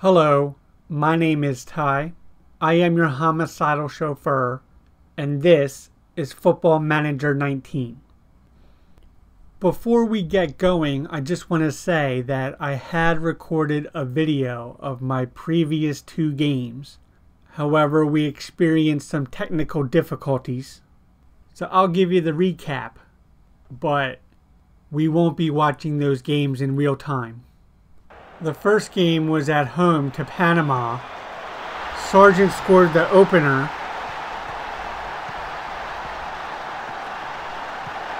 Hello, my name is Ty. I am your homicidal chauffeur, and this is Football Manager 19. Before we get going, I just want to say that I had recorded a video of my previous 2 games. However, we experienced some technical difficulties. So I'll give you the recap, but we won't be watching those games in real time. The first game was at home to Panama. Sargent scored the opener.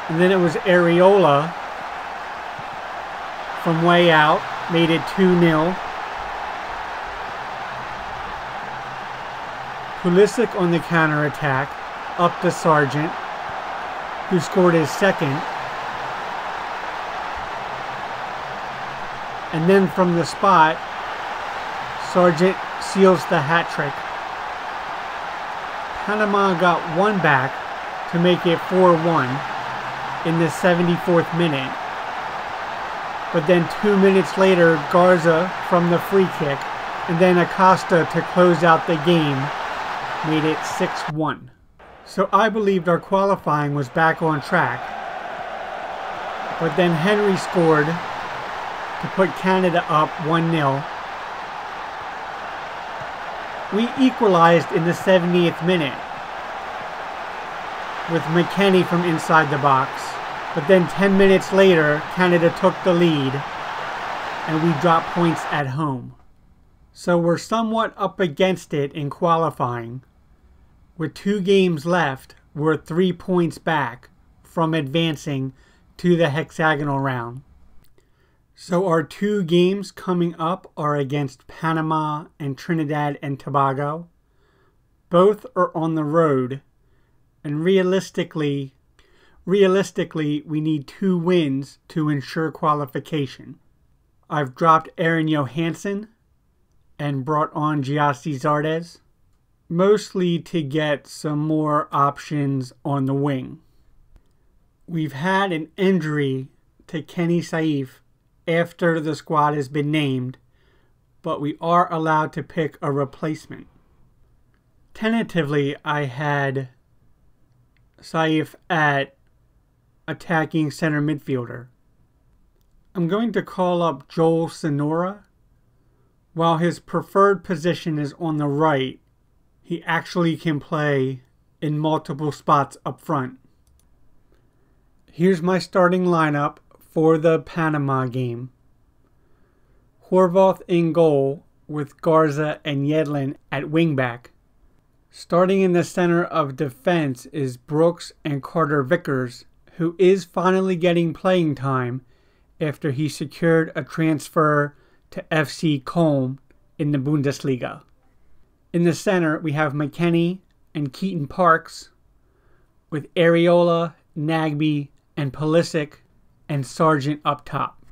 And then it was Areola from way out, made it 2-0. Pulisic on the counterattack, up to Sargent, who scored his second. And then from the spot, Sargent seals the hat trick. Panama got one back to make it 4-1 in the 74th minute. But then 2 minutes later, Garza from the free kick, and then Acosta to close out the game, made it 6-1. So I believed our qualifying was back on track. But then Henry scored to put Canada up 1-0. We equalized in the 70th minute with McKennie from inside the box. But then 10 minutes later, Canada took the lead and we dropped points at home. So we're somewhat up against it in qualifying. With 2 games left, we're 3 points back from advancing to the hexagonal round. So our 2 games coming up are against Panama and Trinidad and Tobago. Both are on the road, and realistically we need 2 wins to ensure qualification. I've dropped Aaron Johansson and brought on Giassi Zardes, mostly to get some more options on the wing. We've had an injury to Kenny Saif after the squad has been named, but we are allowed to pick a replacement. Tentatively, I had Saif at attacking center midfielder. I'm going to call up Joel Sonora. While his preferred position is on the right, he actually can play in multiple spots up front. Here's my starting lineup for the Panama game. Horvath in goal with Garza and Yedlin at wingback. Starting in the center of defense is Brooks and Carter Vickers, who is finally getting playing time after he secured a transfer to FC Köln in the Bundesliga. In the center, we have McKennie and Keaton Parks, with Areola, Nagby, and Pulisic and Sargent up top.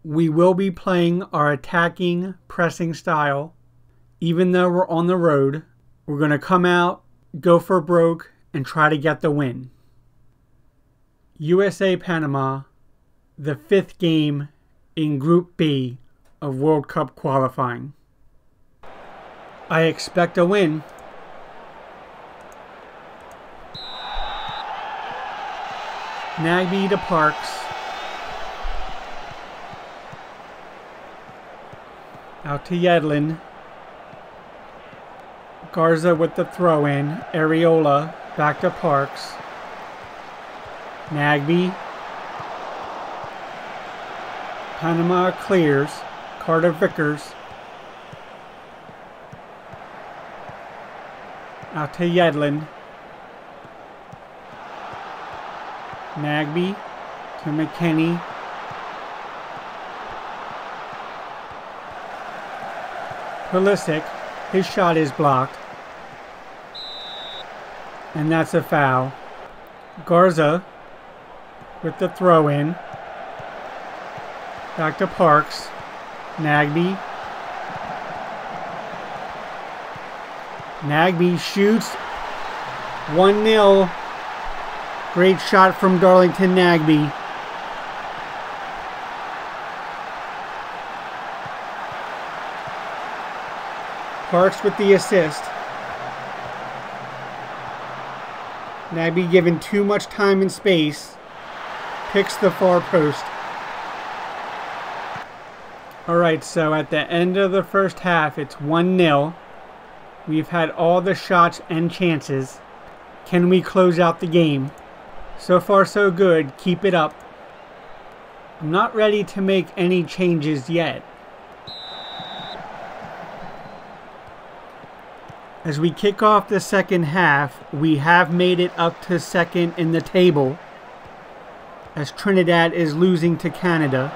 We will be playing our attacking, pressing style. Even though we're on the road, we're going to come out, go for broke, and try to get the win. USA-Panama, the 5th game in Group B of World Cup qualifying. I expect a win. Nagby to Parks. Out to Yedlin. Garza with the throw-in. Areola back to Parks. Nagby. Panama clears. Carter Vickers. Out to Yedlin. Nagby to McKennie. Pulisic, his shot is blocked. And that's a foul. Garza with the throw-in. Back to Parks. Nagby. Nagby shoots. 1-0. Great shot from Darlington Nagby. Parks with the assist. Nagby given too much time and space. Picks the far post. Alright, so at the end of the first half, it's 1-0. We've had all the shots and chances. Can we close out the game? So far so good. Keep it up. I'm not ready to make any changes yet. As we kick off the second half, we have made it up to second in the table, as Trinidad is losing to Canada.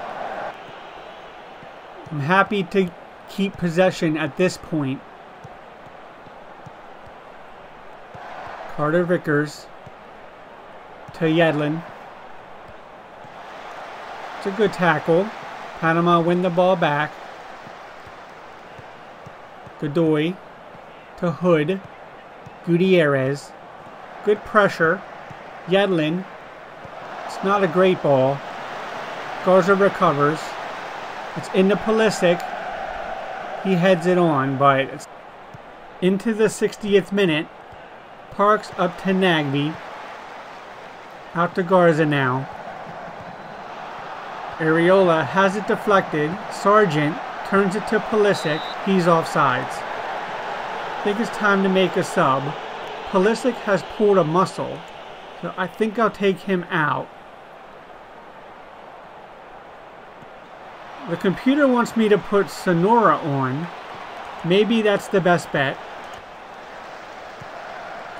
I'm happy to keep possession at this point. Carter Vickers to Yedlin. It's a good tackle. Panama win the ball back. Godoy to Hood. Gutierrez. Good pressure. Yedlin. It's not a great ball. Garza recovers. It's into Pulisic. He heads it on, but it's into the 60th minute. Parks up to Nagby. Out to Garza now. Areola has it deflected. Sargent turns it to Pulisic. He's offsides. I think it's time to make a sub. Pulisic has pulled a muscle, so I think I'll take him out. The computer wants me to put Sonora on. Maybe that's the best bet.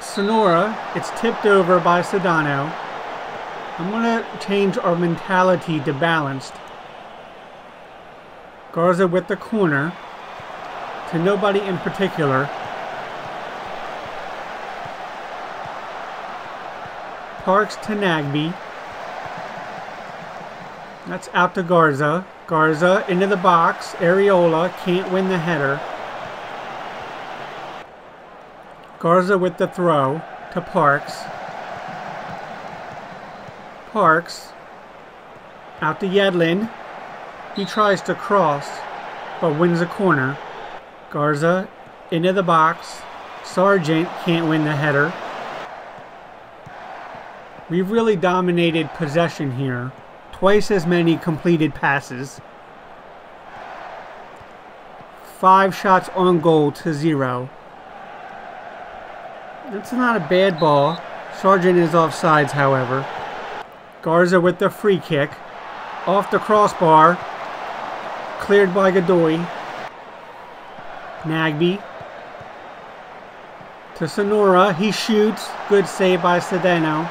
Sonora, it's tipped over by Sedano. I'm going to change our mentality to balanced. Garza with the corner. To nobody in particular. Parks to Nagby. That's out to Garza. Garza into the box. Areola can't win the header. Garza with the throw to Parks. Parks out to Yedlin. He tries to cross, but wins a corner. Garza into the box. Sargent can't win the header. We've really dominated possession here. Twice as many completed passes. 5 shots on goal to 0. That's not a bad ball. Sargent is offsides, however. Garza with the free kick. Off the crossbar. Cleared by Godoy. Nagby. To Sonora. He shoots. Good save by Sedano.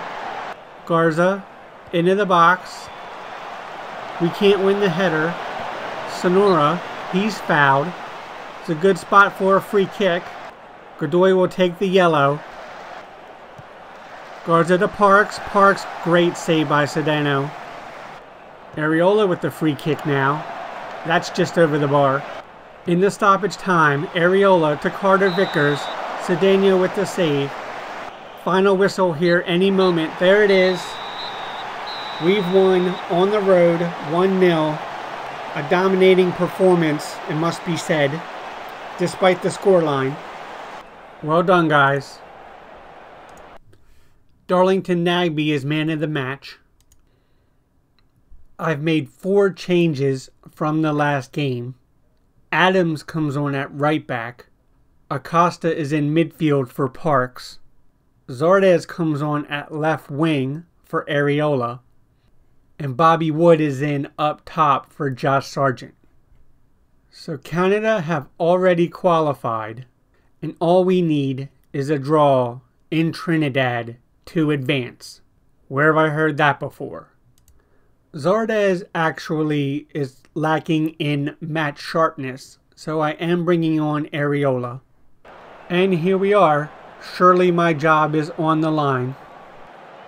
Garza into the box. We can't win the header. Sonora. He's fouled. It's a good spot for a free kick. Godoy will take the yellow. Garza to Parks. Parks, great save by Sedano. Areola with the free kick now. That's just over the bar. In the stoppage time, Areola to Carter Vickers. Sedano with the save. Final whistle here any moment. There it is. We've won on the road 1-0. A dominating performance, it must be said, despite the scoreline. Well done, guys. Darlington Nagby is man of the match. I've made 4 changes from the last game. Adams comes on at right back. Acosta is in midfield for Parks. Zardes comes on at left wing for Areola. And Bobby Wood is in up top for Josh Sargent. So Canada have already qualified. And all we need is a draw in Trinidad to advance. Where have I heard that before? Zardes actually is lacking in match sharpness, so I am bringing on Areola. And here we are. Surely my job is on the line.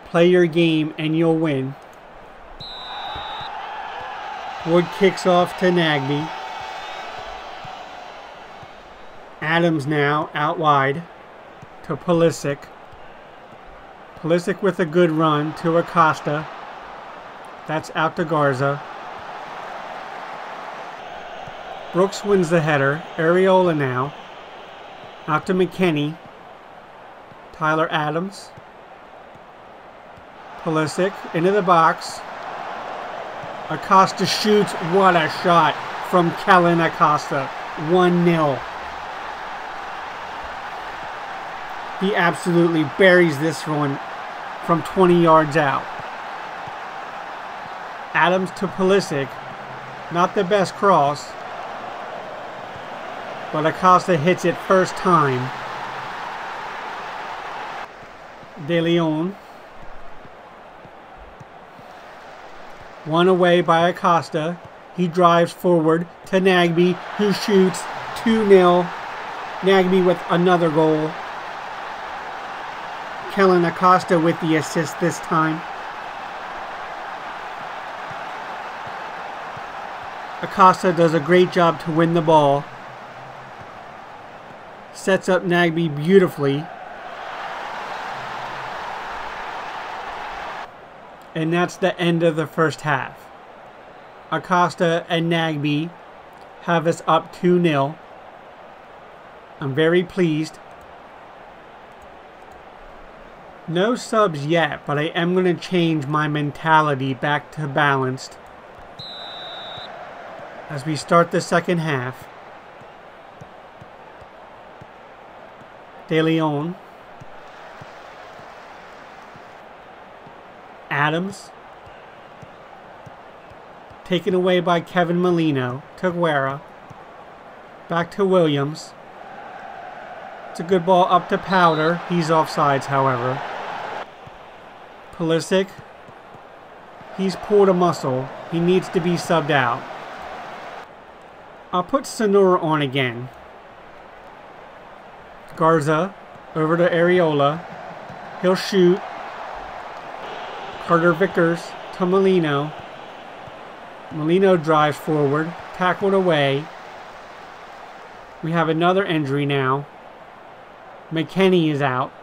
Play your game and you'll win. Wood kicks off to Nagby. Adams now out wide to Pulisic. Pulisic with a good run to Acosta. That's out to Garza. Brooks wins the header. Areola now. Out to McKinney. Tyler Adams. Pulisic into the box. Acosta shoots. What a shot from Kellen Acosta. 1-0. He absolutely buries this one from 20 yards out. Adams to Pulisic. Not the best cross. But Acosta hits it first time. De Leon. One away by Acosta. He drives forward to Nagbe, who shoots. 2-0. Nagbe with another goal. Kellen Acosta with the assist this time. Acosta does a great job to win the ball. Sets up Nagbe beautifully. And that's the end of the first half. Acosta and Nagbe have us up 2-0. I'm very pleased. No subs yet, but I am going to change my mentality back to balanced as we start the second half. De Leon. Adams. Taken away by Kevin Molino. To Guerra. Back to Williams. It's a good ball up to Powder. He's offsides, however. Pulisic. He's pulled a muscle. He needs to be subbed out. I'll put Sonora on again. Garza over to Areola. He'll shoot. Carter Vickers to Molino. Molino drives forward. Tackled away. We have another injury now. McKinney is out.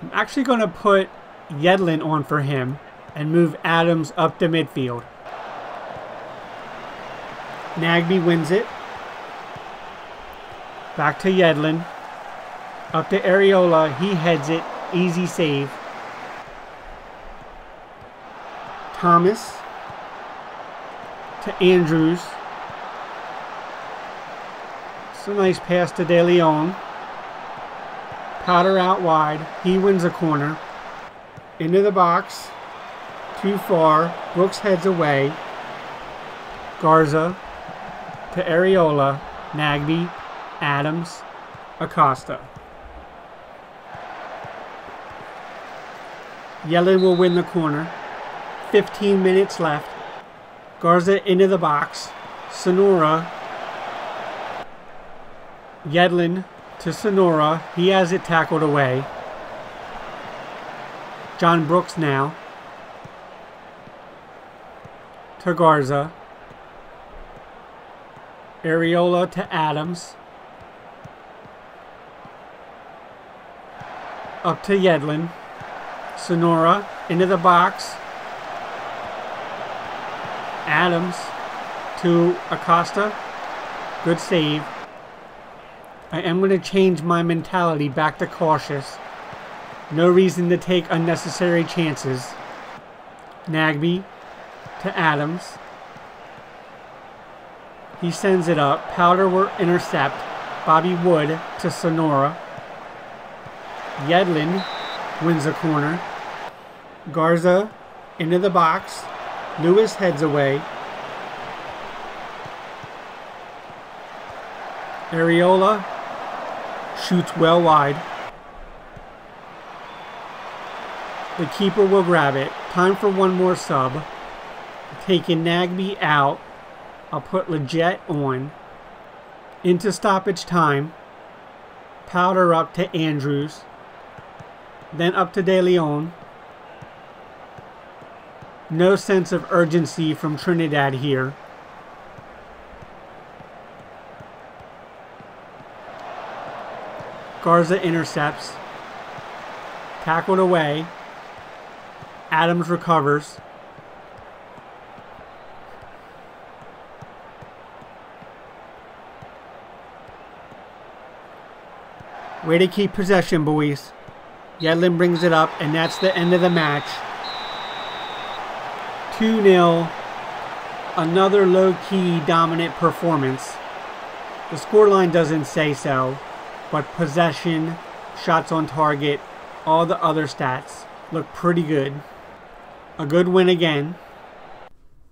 I'm actually going to put Yedlin on for him and move Adams up to midfield. Nagbe wins it. Back to Yedlin. Up to Areola. He heads it. Easy save. Thomas to Andrews. It's a nice pass to De Leon. Powder out wide. He wins a corner. Into the box. Too far. Brooks heads away. Garza to Areola. Nagbe. Adams. Acosta. Yedlin will win the corner. 15 minutes left. Garza into the box. Sonora. Yedlin to Sonora. He has it tackled away. John Brooks now. To Garza. Areola to Adams. Up to Yedlin. Sonora into the box. Adams to Acosta. Good save. I am going to change my mentality back to cautious. No reason to take unnecessary chances. Nagbe to Adams. He sends it up. Powder will intercept. Bobby Wood to Sonora. Yedlin wins a corner. Garza into the box. Lewis heads away. Areola shoots well wide. The keeper will grab it. Time for one more sub. Taking Nagbe out. I'll put Leggett on. Into stoppage time. Powder up to Andrews. Then up to De Leon. No sense of urgency from Trinidad here. Garza intercepts. Tackled away. Adams recovers. Way to keep possession, boys. Yedlin brings it up, and that's the end of the match. 2-0. Another low-key dominant performance. The scoreline doesn't say so, but possession, shots on target, all the other stats look pretty good. A good win again.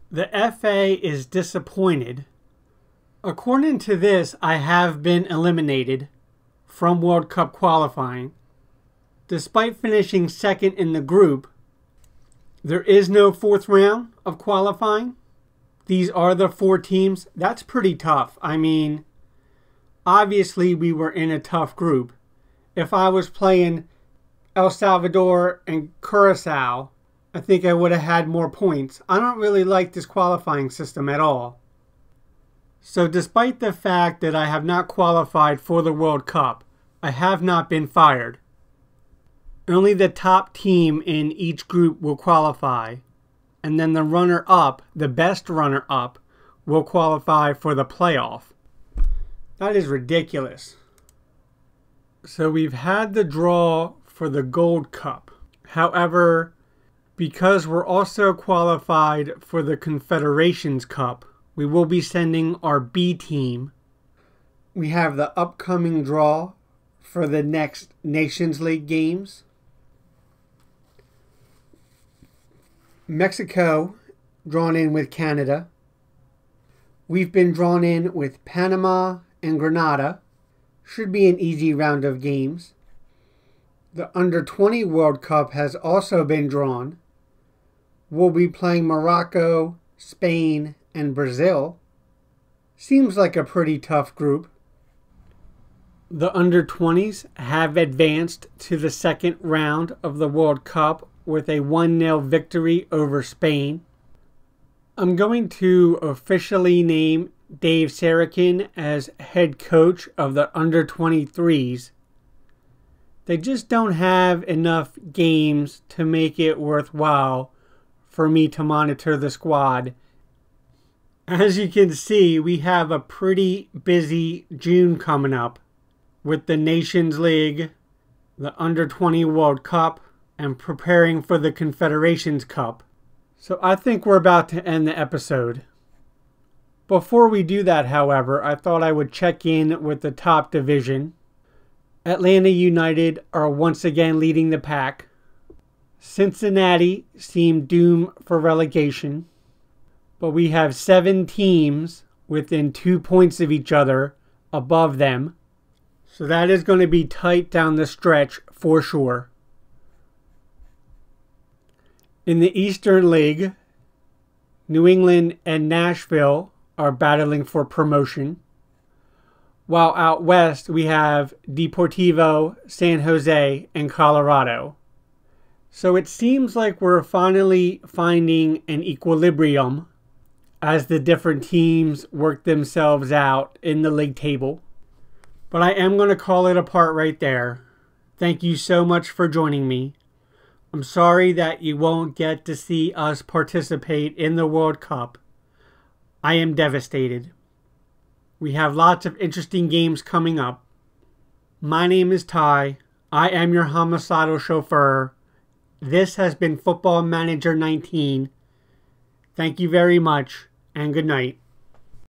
The FA is disappointed. According to this, I have been eliminated from World Cup qualifying. Despite finishing second in the group, there is no fourth round of qualifying. These are the 4 teams. That's pretty tough. I mean, obviously we were in a tough group. If I was playing El Salvador and Curacao, I think I would have had more points. I don't really like this qualifying system at all. So despite the fact that I have not qualified for the World Cup, I have not been fired. Only the top team in each group will qualify, and then the runner-up, the best runner-up, will qualify for the playoff. That is ridiculous. So we've had the draw for the Gold Cup. However, because we're also qualified for the Confederations Cup, we will be sending our B team. We have the upcoming draw for the next Nations League games. Mexico drawn in with Canada. We've been drawn in with Panama and Grenada. Should be an easy round of games. The Under-20 World Cup has also been drawn. We'll be playing Morocco, Spain, and Brazil. Seems like a pretty tough group. The Under-20s have advanced to the second round of the World Cup with a 1-0 victory over Spain. I'm going to officially name Dave Sarakin as head coach of the Under-23s. They just don't have enough games to make it worthwhile for me to monitor the squad. As you can see, we have a pretty busy June coming up with the Nations League, the Under-20 World Cup, and preparing for the Confederations Cup. So I think we're about to end the episode. Before we do that, however, I thought I would check in with the top division. Atlanta United are once again leading the pack. Cincinnati seem doomed for relegation. But we have 7 teams within 2 points of each other above them. So that is going to be tight down the stretch for sure. In the Eastern League, New England and Nashville are battling for promotion. While out west, we have Deportivo, San Jose, and Colorado. So it seems like we're finally finding an equilibrium as the different teams work themselves out in the league table. But I am going to call it a part right there. Thank you so much for joining me. I'm sorry that you won't get to see us participate in the World Cup. I am devastated. We have lots of interesting games coming up. My name is Ty. I am your homicidal chauffeur. This has been Football Manager 19. Thank you very much, and good night.